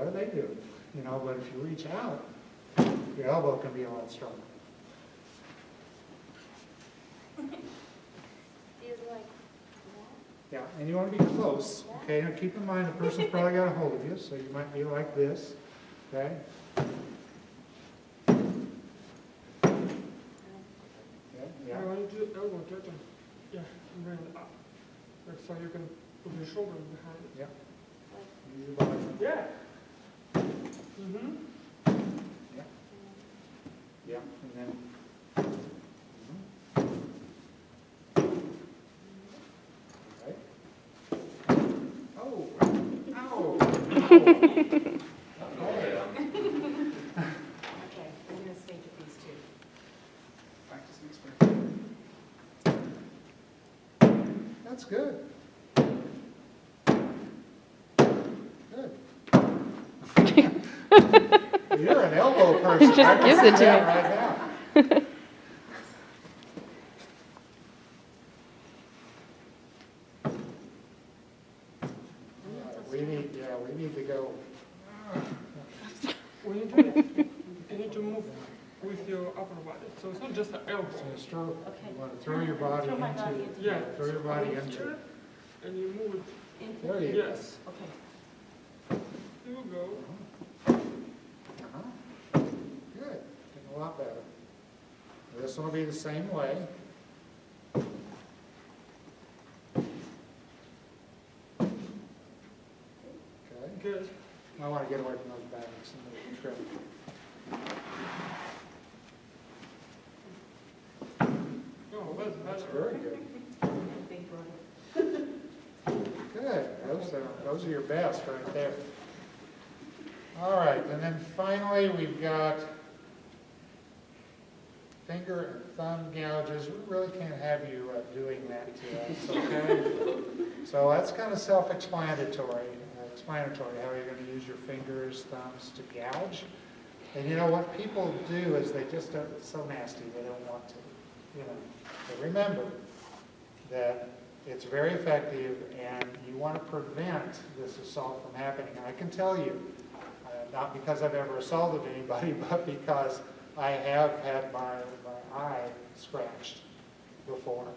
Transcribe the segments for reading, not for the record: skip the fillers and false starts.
what do they do? You know, but if you reach out, your elbow can be a lot stronger. Feels like Yeah, and you want to be close, okay? Now keep in mind the person's probably got a hold of you, so you might be like this, okay? Yeah. I want you to elbow touching. Yeah, and bring it up. Like so you can put your shoulder behind it. Yeah. Use your body. Yeah. Mm-hmm. Yeah. Yeah, and then. Okay. Oh, ow. Okay. okay, I'm gonna stay with these two. Practice makes perfect. That's good. Good. You're an elbow person. Just I can gives see it to that me. right now. We need to go. When you do it, you need to move with your upper body. So it's not just an elbow. So stroke. Okay. You want to throw your body Throw my into. body into Yeah. Throw your body Over into. here, and you move it. There you go. Yes. Okay. Here you go. Uh-huh. Good. Getting a lot better. This one will be the same way. Okay. Good. I want to get away from those bags and the trim. Oh, that's That's better. very good. Big brother. Good. Those are your best right there. All right, and then finally we've got finger and thumb gouges. We really can't have you doing that to us, okay? So that's kind of self-explanatory. Explanatory how you're going to use your fingers, thumbs to gouge. And you know what people do is they just don't, it's so nasty they don't want to, you know. But remember that it's very effective and you want to prevent this assault from happening. And I can tell you, not because I've ever assaulted anybody, but because I have had my eye scratched before.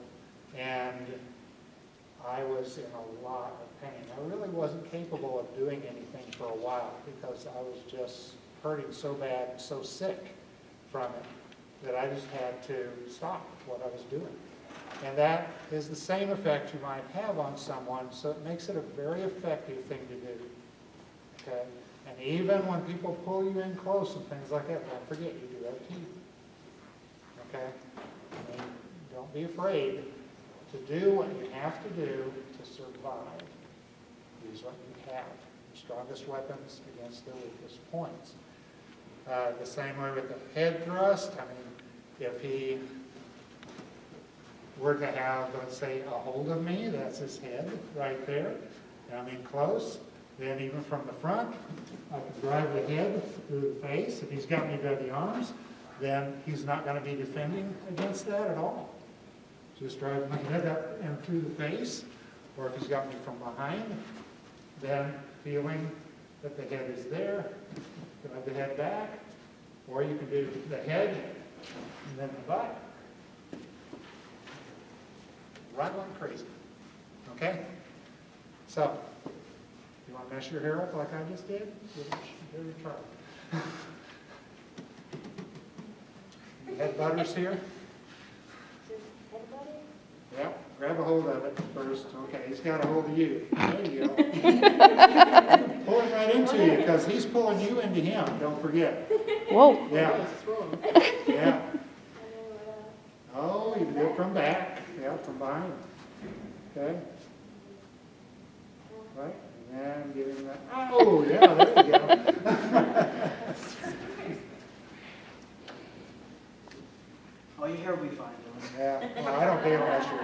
And I was in a lot of pain. I really wasn't capable of doing anything for a while because I was just hurting so bad and so sick from it that I just had to stop what I was doing. And that is the same effect you might have on someone, so it makes it a very effective thing to do. Okay? And even when people pull you in close and things like that, don't forget you do that too. Okay? I mean, don't be afraid to do what you have to do to survive. Use what you have. The strongest weapons against the weakest points. The same way with the head thrust. I mean, if he were to have, let's say, a hold of me, that's his head right there. And I'm in close. Then even from the front, I can drive the head through the face. If he's got me by the arms, then he's not going to be defending against that at all. Just drive my head up and through the face. Or if he's got me from behind, then feeling that the head is there, drive the head back. Or you can do the head and then the butt. Right like crazy. Okay? So, you want to mess your hair up like I just did? Give it a try. Head butters here? Yeah, grab a hold of it first. Okay, he's got a hold of you. There you go. Pull him right into you because he's pulling you into him. Don't forget. Whoa. Yeah. Yeah. Oh, you can do it from back. Yeah, from behind. Okay. Right. And give him that. Oh, yeah, there you go. Oh, your hair will be fine, Dylan. Yeah, well, I don't pay unless you're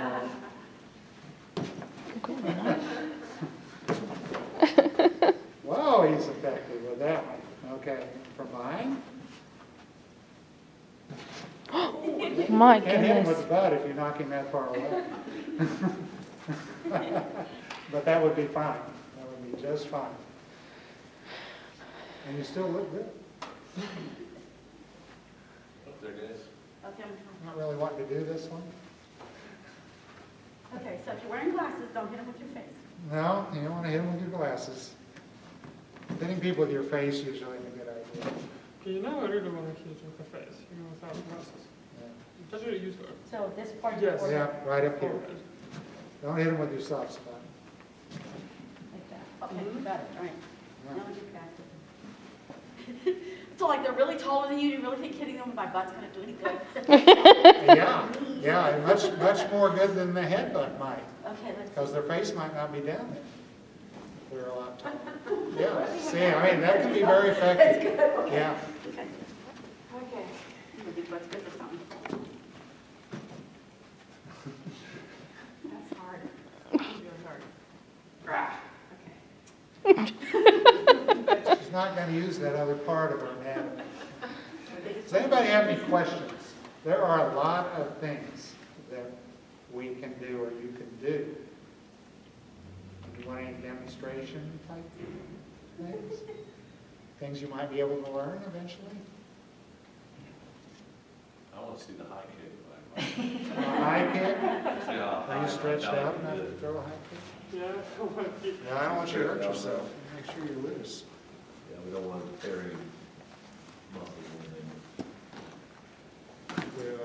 Whoa, he's effective with that one. Okay, from behind. My Can't hit him with goodness. the butt if you knock him that far away. But that would be fine. That would be just fine. And you still look good. Up there, guys. Okay, I'm trying. Not really wanting to do this one. Okay, so if you're wearing glasses, don't hit them with your face. No, you don't want to hit them with your glasses. Hitting people with your face usually is a good idea. Okay, you know I really want to hit with the face, even without glasses. That's really useful. So this part of Yes. the forehead, Yeah, right up here. Forehead. Don't hit them with your soft spot. like that. Okay, Mhm. got it, all right. Yeah. Now get back to them. So like they're really taller than you really think hitting them with my butt's gonna do any good? Yeah, and much more good than the headbutt might, Okay, let's because see. their face might not be down there. They're a lot taller. Yeah, see, I mean, that can be very That's effective. good, okay. Yeah. Okay. Okay. My big butt's good for something. That's hard. That's really hard. Okay. She's not going to use that other part of her anatomy. Does anybody have any questions? There are a lot of things that we can do or you can do. Do you want any demonstration type things? Things you might be able to learn eventually? I want to see the high kick. A high kick? See how Are high you stretched my out dog enough to is. throw a high kick? Yeah, I want to keep. No, I don't want you to hurt yourself. Make sure you're loose. Yeah, we don't want to tear any muscles or anything. Do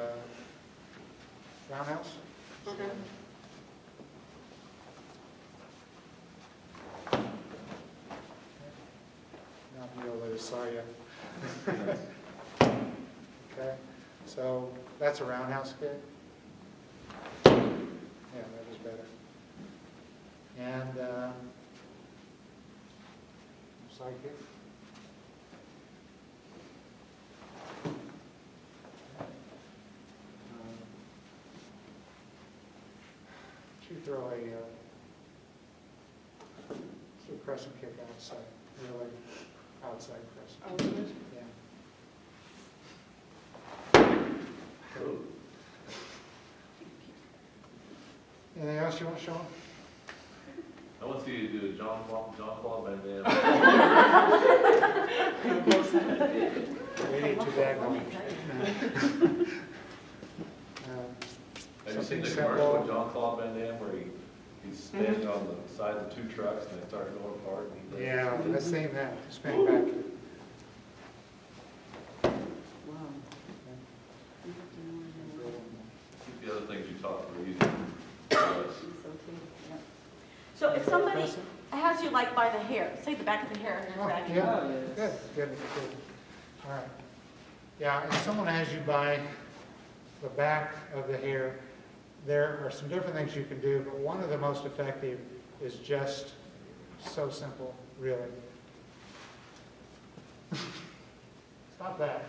roundhouse? Okay. Not real loose, are you? Okay, so that's a roundhouse kick? Yeah, that was better. And side kick? You throw a crescent kick outside, really outside crescent. Outside? Yeah. Cool. Anything else you want to show them? I want to see you do a John Claude Van Damme. We need two bag ones. Have you seen the Something commercial simple. with John Claude Van Damme where he's standing on the sides of two trucks and they start going apart? And he does- Yeah, let's see that, spin back. Wow. Keep the other things you taught for easy. for us. So if somebody has you like by the hair, say the back of the hair, and Oh, you're back. yeah, Oh, yes. good. All right. Yeah, if someone has you by the back of the hair, there are some different things you can do, but one of the most effective is just so simple, really. Stop that.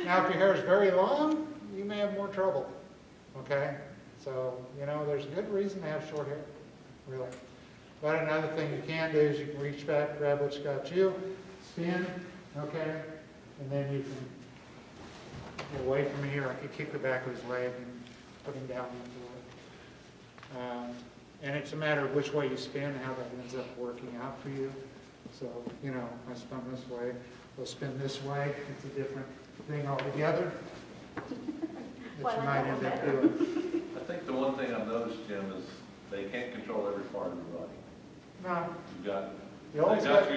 Now, if your hair is very long, you may have more trouble, okay? So, you know, there's a good reason to have short hair, really. But another thing you can do is you can reach back, grab what's got you, spin, okay? And then you can get away from here. I could kick the back of his leg and put him down on the floor. And it's a matter of which way you spin, how that ends up working out for you. So, you know, I spun this way, we'll spin this way. It's a different thing altogether that you might end up doing. I think the one thing I've noticed, Jim, is they can't control every part of your body. No, You've got,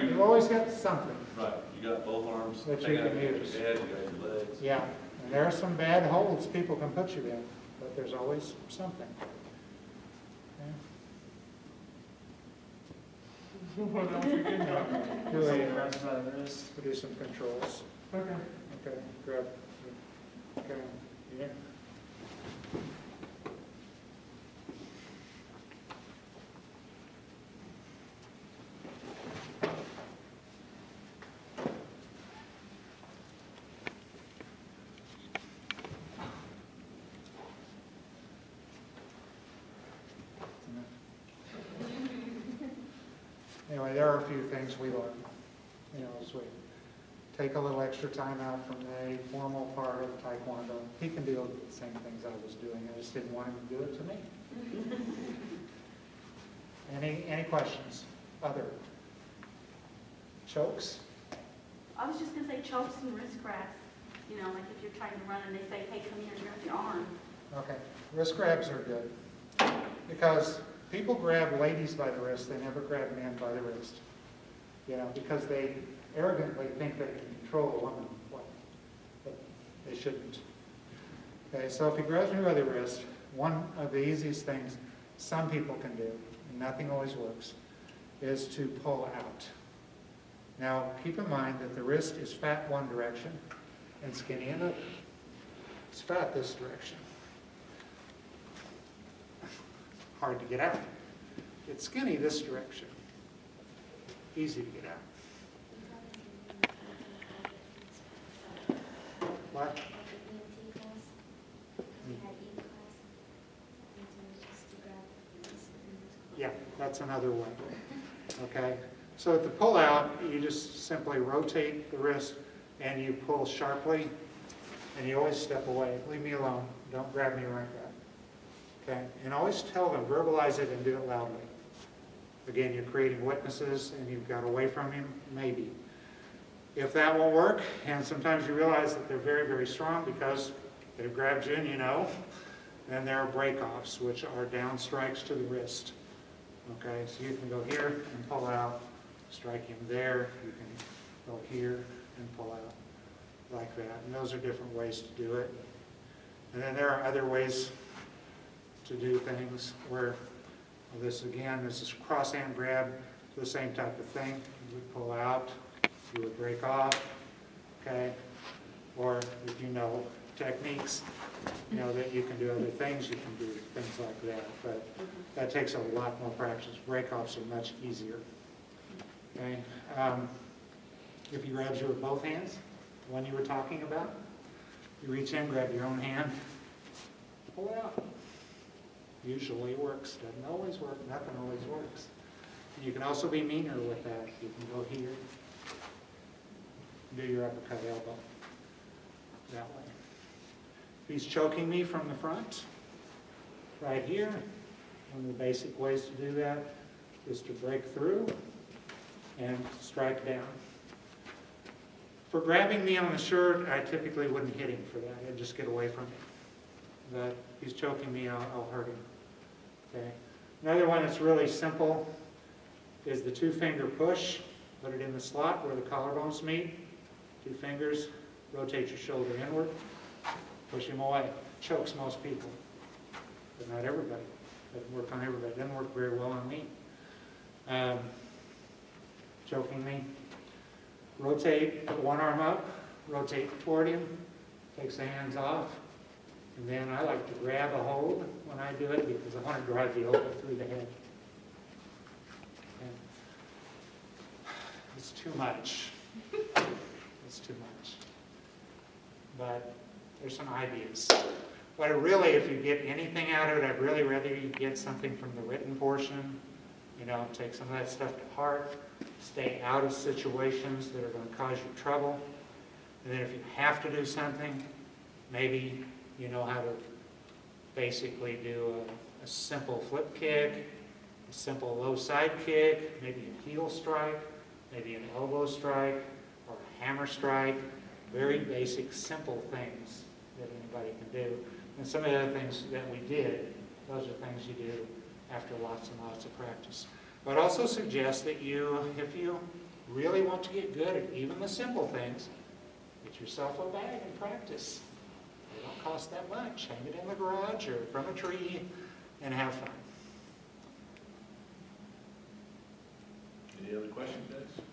you've always got something. right, you got both arms. That you hanging out can your use. head, you got your legs. Yeah, and there are some bad holds people can put you in, but there's always something. What else you can do? Okay. Do Something a, grabs by the wrist. do some controls. Okay. Okay, grab. Okay, yeah. Anyway, there are a few things we learn, you know, as we take a little extra time out from the formal part of Taekwondo. He can do the same things I was doing, I just didn't want him to do it to me. Any questions? Other? Chokes? I was just gonna say chokes and wrist grabs, you know, like if you're trying to run and they say, hey, come here and grab your arm. Okay, wrist grabs are good. Because people grab ladies by the wrist, they never grab men by the wrist. You know, because they arrogantly think they can control a woman, but they shouldn't. Okay, so if he grabs me by the wrist, one of the easiest things some people can do, and nothing always works, is to pull out. Now, keep in mind that the wrist is fat one direction and skinny another. It's fat this direction. Hard to get out. It's skinny this direction. Easy to get out. What? Yeah, that's another one. Okay, so at the pull out, you just simply rotate the wrist and you pull sharply, and you always step away. Leave me alone. Don't grab me like that. Okay, and always tell them, verbalize it and do it loudly. Again, you're creating witnesses and you've got away from him, maybe. If that won't work, and sometimes you realize that they're very, very strong because they've grabbed you and you know, then there are break-offs, which are down strikes to the wrist. Okay, so you can go here and pull out, strike him there. You can go here and pull out like that. And those are different ways to do it. And then there are other ways to do things where this again, this is cross hand grab, the same type of thing. You would pull out, you would break off, okay? Or if you know techniques, you know that you can do other things, you can do things like that. But that takes a lot more practice. Break-offs are much easier. Okay? If he grabs you with both hands, the one you were talking about, you reach in, grab your own hand, pull it out. Usually works. Doesn't always work. Nothing always works. And you can also be meaner with that. You can go here, do your uppercut elbow that way. If he's choking me from the front, right here, one of the basic ways to do that is to break through and strike down. For grabbing me on the shirt, I typically wouldn't hit him for that. I'd just get away from him. But if he's choking me, I'll hurt him. Okay. Another one that's really simple is the two-finger push. Put it in the slot where the collarbones meet. Two fingers, rotate your shoulder inward, push him away. Chokes most people, but not everybody. Doesn't work on everybody. Doesn't work very well on me. Choking me. Rotate, put one arm up, rotate toward him, takes the hands off, and then I like to grab a hold when I do it because I want to drive the elbow through the head. And it's too much. It's too much. But there's some ideas. But really, if you get anything out of it, I'd really rather you get something from the written portion. You know, take some of that stuff to heart. Stay out of situations that are going to cause you trouble. And then if you have to do something, maybe you know how to basically do a simple flip kick, a simple low side kick, maybe a heel strike, maybe an elbow strike, or a hammer strike. Very basic, simple things that anybody can do. And some of the other things that we did, those are things you do after lots and lots of practice. But also suggest that you, if you really want to get good at even the simple things, get yourself a bag and practice. They don't cost that much. Hang it in the garage or from a tree and have fun. Any other questions, guys?